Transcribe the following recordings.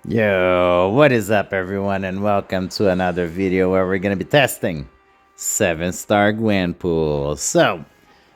Yo, what is up everyone and welcome to another video where we're going to be testing 7-star Gwenpool. So,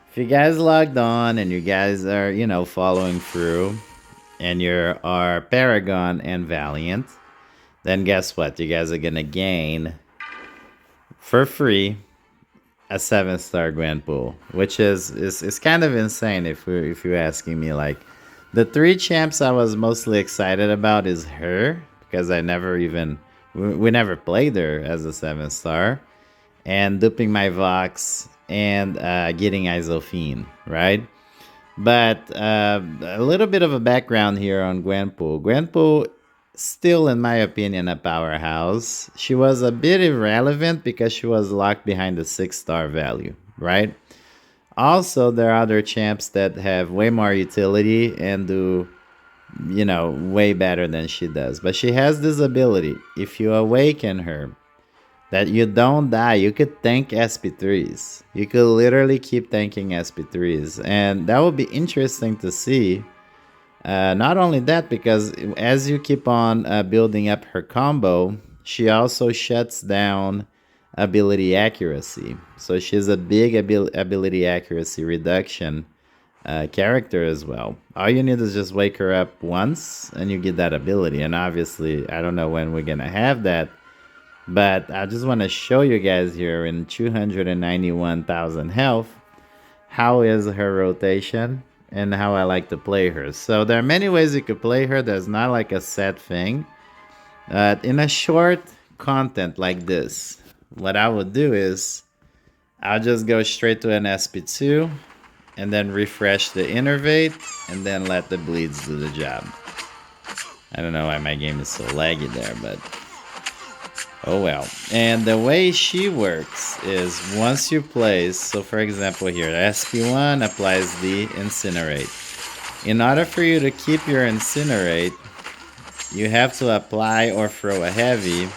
if you guys logged on and you guys are, following through and you are Paragon and Valiant, then guess what? You guys are going to gain for free a 7-star Gwenpool, which is kind of insane if you're asking me. Like, the three champs I was mostly excited about is her, because we never played her as a 7-star, and duping my Vox and getting Isophine, right? But a little bit of a background here on Gwenpool. Gwenpool, still in my opinion, a powerhouse. She was a bit irrelevant because she was locked behind the 6-star value, right? Also, there are other champs that have way more utility and do, way better than she does. But she has this ability. If you awaken her, that you don't die, you could tank SP3s. You could literally keep tanking SP3s. And that would be interesting to see. Not only that, because as you keep on building up her combo, she also shuts down ability accuracy. So she's a big ability accuracy reduction character as well. All you need is just wake her up once and you get that ability. And obviously, I don't know when we're gonna have that, but I just want to show you guys here in 291,000 health how is her rotation and how I like to play her. So there are many ways you could play her. There's not like a set thing. In a short content like this, what I would do is I'll just go straight to an SP2 and then refresh the innervate and then let the bleeds do the job. I don't know why my game is so laggy there, but oh well. And the way she works is once you place, so for example here, SP1 applies the incinerate. In order for you to keep your incinerate, you have to apply or throw a heavy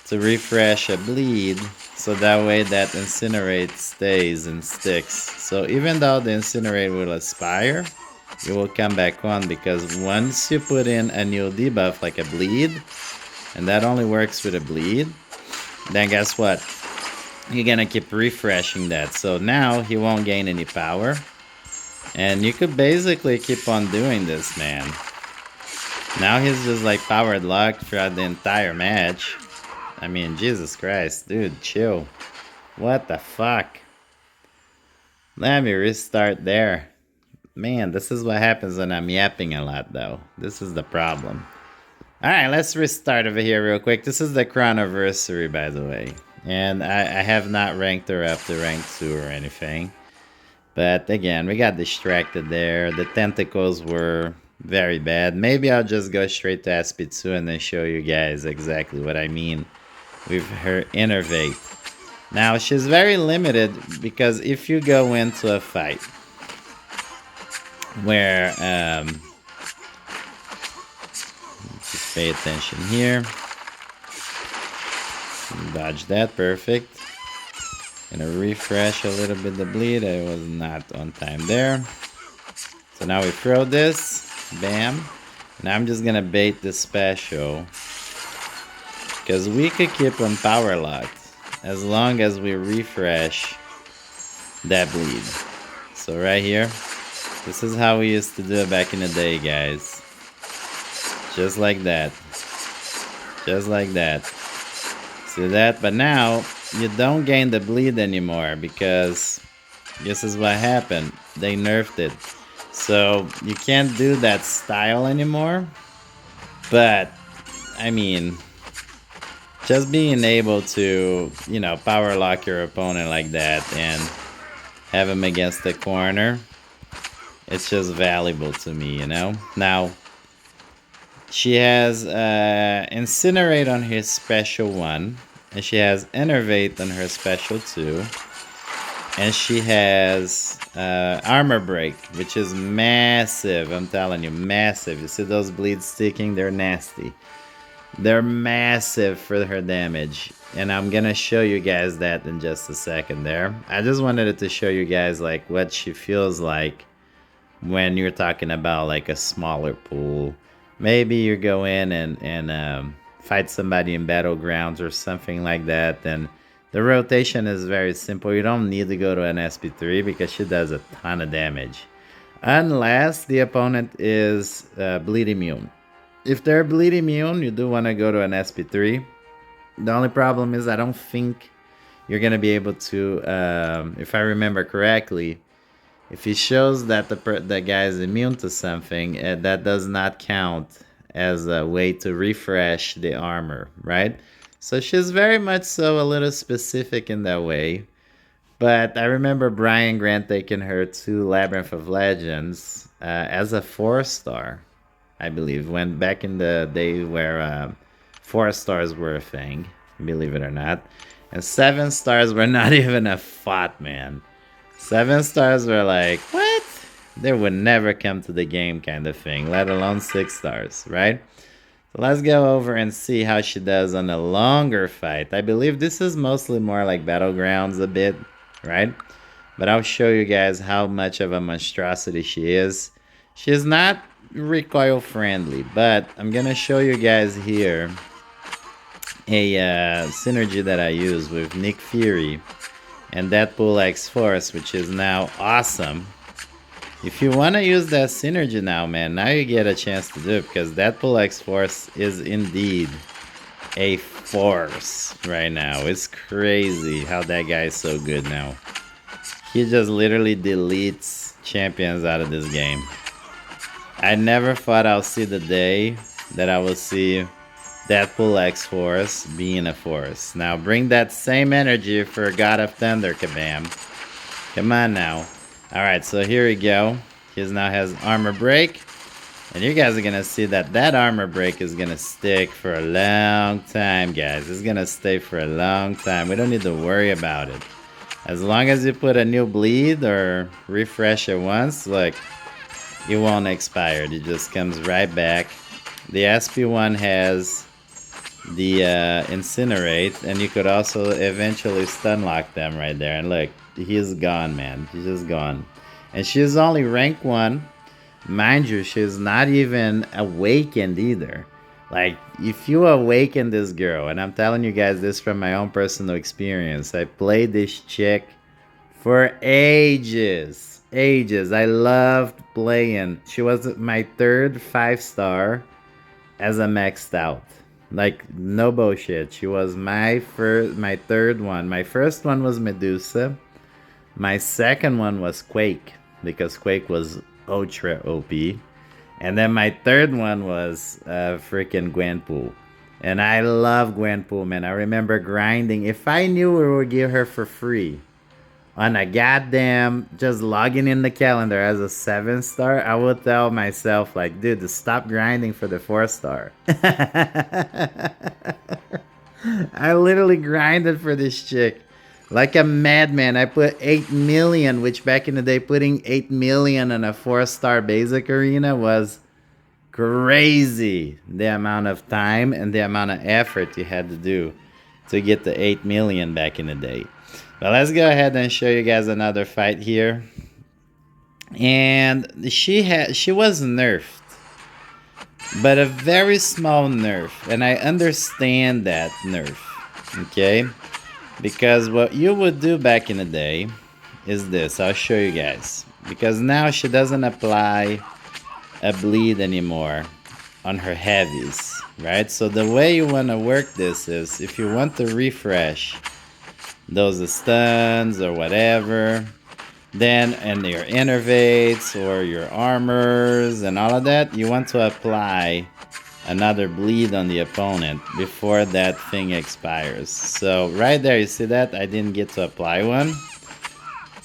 to refresh a bleed, so that way that incinerate stays and sticks. So even though the incinerate will expire, it will come back on, because once you put in a new debuff like a bleed, and that only works with a bleed, then guess what? You're gonna keep refreshing that. So now he won't gain any power. And you could basically keep on doing this, man. Now he's just like powered locked throughout the entire match. I mean, Jesus Christ, dude, chill. What the fuck? Let me restart there. Man, this is what happens when I'm yapping a lot, though. This is the problem. Alright, let's restart over here real quick. This is the Chronoversary, by the way. And I have not ranked her up to rank 2 or anything. But again, we got distracted there. The tentacles were very bad. Maybe I'll just go straight to SP2 and then show you guys exactly what I mean with her innervate. Now, she's very limited because if you go into a fight where, just pay attention here. Dodge that, perfect. Gonna refresh a little bit the bleed. I was not on time there. So now we throw this, bam. Now I'm just gonna bait this special, because we could keep on power locked as long as we refresh that bleed. So right here, this is how we used to do it back in the day, guys. Just like that. Just like that. See that? But now, you don't gain the bleed anymore, because this is what happened. They nerfed it. So, you can't do that style anymore. But, I mean, just being able to, power lock your opponent like that and have him against the corner, it's just valuable to me, Now, she has Incinerate on his special 1, and she has Innervate on her special 2, and she has Armor Break, which is massive. I'm telling you, massive. You see those bleeds sticking? They're nasty. They're massive for her damage, and I'm gonna show you guys that in just a second there. I just wanted to show you guys like what she feels like when you're talking about like a smaller pool Maybe you go in and fight somebody in Battlegrounds or something like that, then the rotation is very simple. You don't need to go to an SP3 because she does a ton of damage. Unless the opponent is bleed immune. If they're bleed immune, you do want to go to an SP3. The only problem is I don't think you're going to be able to, if I remember correctly, if he shows that the guy is immune to something, that does not count as a way to refresh the armor, right? So she's very much so a little specific in that way. But I remember Brian Grant taking her to Labyrinth of Legends as a 4-star, I believe, when back in the day where 4 stars were a thing, believe it or not. And 7 stars were not even a thought, man. 7 stars were like, what? They would never come to the game kind of thing, let alone 6 stars, right? So let's go over and see how she does on a longer fight. I believe this is mostly more like Battlegrounds a bit, right? But I'll show you guys how much of a monstrosity she is. She's not recoil friendly, but I'm gonna show you guys here a synergy that I use with Nick Fury and Deadpool X Force, which is now awesome. If you want to use that synergy now, man, now you get a chance to do it, because Deadpool X Force is indeed a force right now. It's crazy how that guy is so good now. He just literally deletes champions out of this game. I never thought I'll see the day that I will see Deadpool X Force being a force. Now bring that same energy for God of Thunder, Kabam. Come on now. Alright, so here we go. He now has armor break. And you guys are going to see that that armor break is going to stick for a long time, guys. It's going to stay for a long time. We don't need to worry about it. As long as you put a new bleed or refresh it once, look, it won't expire. It just comes right back. The SP1 has the incinerate, and you could also eventually stun lock them right there. And look, he's gone, man. He's just gone. And she's only rank 1. Mind you, she's not even awakened either. Like, if you awaken this girl, and I'm telling you guys this from my own personal experience, I played this chick for ages. Ages. I loved playing. She was my 3rd 5-star as a maxed out. Like, no bullshit. She was my 3rd one. My first one was Medusa. My second one was Quake, because Quake was ultra OP. And then my 3rd one was freaking Gwenpool. And I love Gwenpool, man. I remember grinding. If I knew we would give her for free on a goddamn, just logging in the calendar as a 7-star, I would tell myself, like, dude, to stop grinding for the 4-star. I literally grinded for this chick like a madman. I put 8 million, which back in the day, putting 8 million on a 4-star basic arena was crazy. The amount of time and the amount of effort you had to do to get the 8 million back in the day. But let's go ahead and show you guys another fight here. And she was nerfed, but a very small nerf, and I understand that nerf, okay? Because what you would do back in the day is this. I'll show you guys. Because now she doesn't apply a bleed anymore on her heavies, right? So the way you want to work this is, if you want to refresh those stuns or whatever, then, and your innervates or your armors and all of that, you want to apply another bleed on the opponent before that thing expires. So right there, you see that? I didn't get to apply one.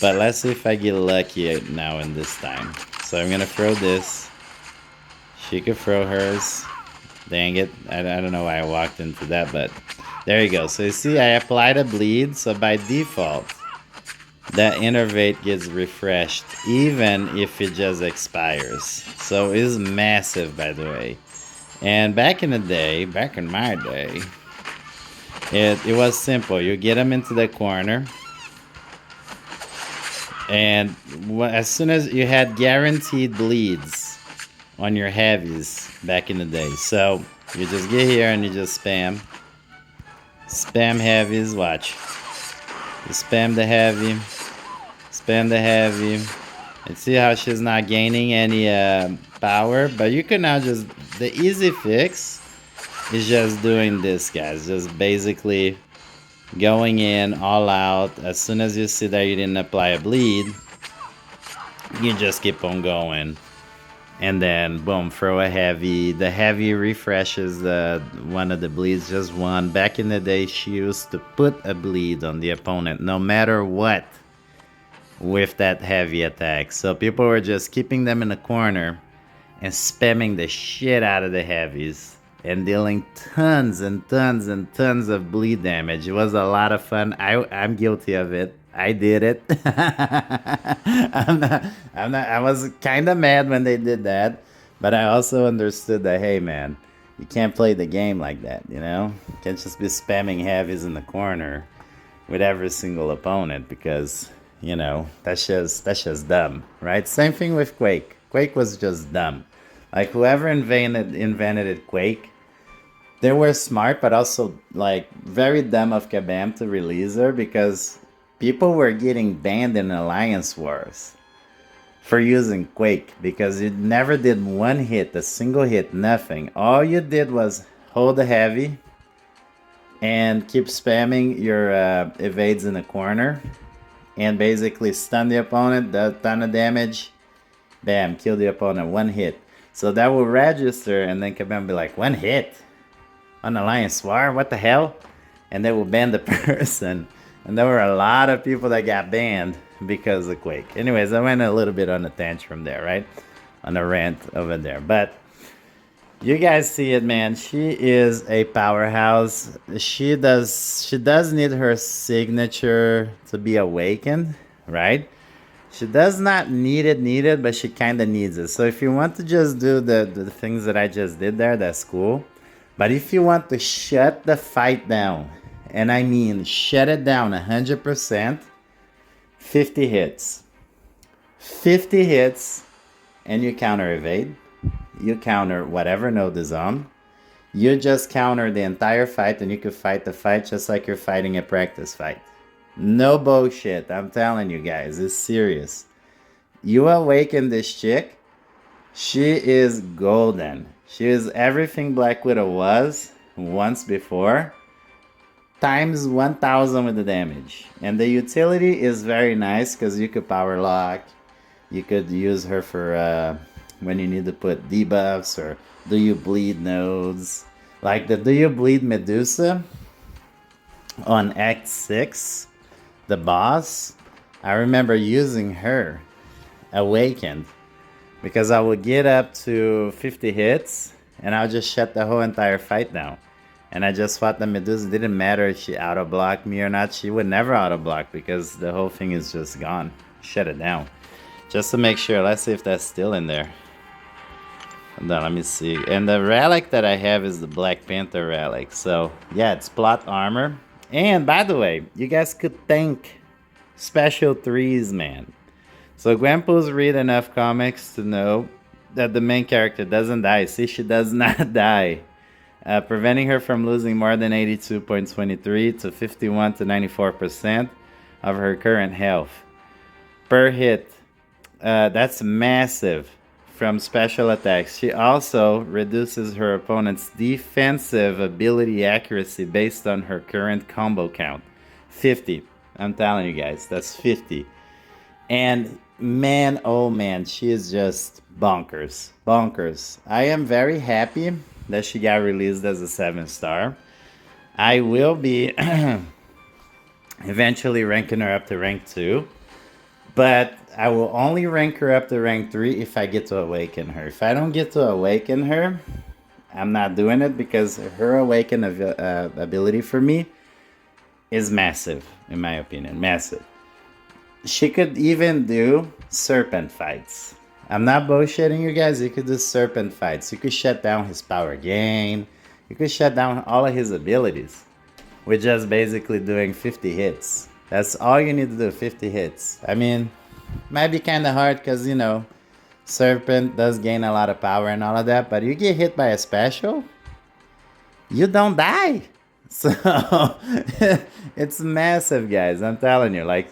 But let's see if I get lucky now in this time. So I'm gonna throw this. She could throw hers. Dang it. I don't know why I walked into that, but there you go. So you see, I applied a bleed, so by default, that innervate gets refreshed, even if it just expires. So it's massive, by the way. And back in the day, back in my day, it was simple. You get them into the corner, and as soon as you had guaranteed bleeds on your heavies back in the day. So you just get here and you just spam heavies. Watch, you spam the heavy, and see how she's not gaining any power. But you can now just, the easy fix is just doing this, guys. Just basically going in all out. As soon as you see that you didn't apply a bleed, you just keep on going, and then boom, throw a heavy. The heavy refreshes one of the bleeds, just one. Back in the day, she used to put a bleed on the opponent no matter what with that heavy attack. So people were just keeping them in the corner and spamming the shit out of the heavies and dealing tons and tons and tons of bleed damage. It was a lot of fun. I'm guilty of it. I did it. I was kind of mad when they did that, but I also understood that, hey man, you can't play the game like that, you know? You can't just be spamming heavies in the corner with every single opponent, because, you know, that's just dumb, right? Same thing with Quake. Quake was just dumb. Like, whoever invented Quake, they were smart, but also like very dumb of Kabam to release her, because people were getting banned in Alliance Wars for using Quake, because you never did one hit, a single hit, nothing. All you did was hold the heavy and keep spamming your evades in the corner, and basically stun the opponent, do a ton of damage, bam, kill the opponent, one hit. So that will register, and then Kabam be like, one hit on Alliance War, what the hell? And they will ban the person. And there were a lot of people that got banned because of Quake. Anyways, I went a little bit on a tantrum there, right? On a rant over there. But you guys see it, man. She is a powerhouse. She does need her signature to be awakened, right? She does not need it, but she kind of needs it. So if you want to just do the things that I just did there, that's cool. But if you want to shut the fight down, and I mean shut it down 100%, 50 hits. 50 hits, and you counter evade. You counter whatever node is on. You just counter the entire fight, and you can fight the fight just like you're fighting a practice fight. No bullshit, I'm telling you guys, it's serious. You awaken this chick, she is golden. She is everything Black Widow was once before, times 1000 with the damage. And the utility is very nice, because you could power lock, you could use her for when you need to put debuffs or do you bleed nodes. Like the do you bleed Medusa on Act 6, the boss, I remember using her awakened, because I would get up to 50 hits and I would just shut the whole entire fight down. And I just fought the Medusa. It didn't matter if she auto-blocked me or not. She would never auto-block, because the whole thing is just gone. Shut it down. Just to make sure. Let's see if that's still in there. Hold on, let me see. And the relic that I have is the Black Panther relic. So, yeah, it's plot armor. And, by the way, you guys could thank Special 3s, man. So Gwenpool's read enough comics to know that the main character doesn't die. See, she does not die. Preventing her from losing more than 82.23 to 51 to 94% of her current health per hit. That's massive from special attacks. She also reduces her opponent's defensive ability accuracy based on her current combo count. 50. I'm telling you guys, that's 50. And man, oh man, she is just bonkers. Bonkers. I am very happy that she got released as a 7-star. I will be eventually ranking her up to rank 2. But I will only rank her up to rank 3 if I get to awaken her. If I don't get to awaken her, I'm not doing it, because her awaken ability for me is massive, in my opinion. Massive. She could even do serpent fights. I'm not bullshitting you guys. You could do serpent fights. You could shut down his power gain. You could shut down all of his abilities with just basically doing 50 hits. That's all you need to do, 50 hits. I mean, might be kind of hard because, you know, Serpent does gain a lot of power and all of that, but you get hit by a special, you don't die. So it's massive, guys. I'm telling you. Like,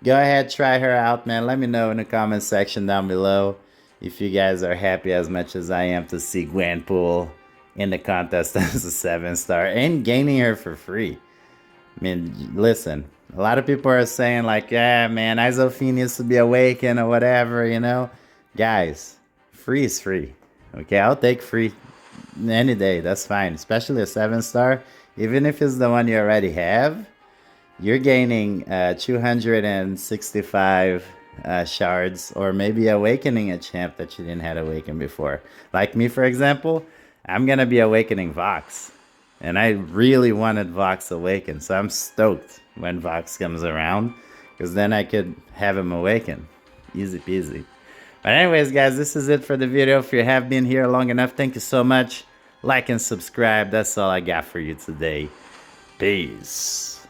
go ahead, try her out, man. Let me know in the comment section down below if you guys are happy as much as I am to see Gwenpool in the contest as a 7-star and gaining her for free. I mean, listen, a lot of people are saying like, yeah, man, Isophi needs to be awakened or whatever, you know. Guys, free is free. Okay, I'll take free any day. That's fine, especially a 7-star. Even if it's the one you already have, you're gaining 265 shards, or maybe awakening a champ that you didn't have awakened before. Like me, for example, I'm going to be awakening Vox. And I really wanted Vox awakened, so I'm stoked when Vox comes around, because then I could have him awaken. Easy peasy. But anyways, guys, this is it for the video. If you have been here long enough, thank you so much. Like and subscribe. That's all I got for you today. Peace.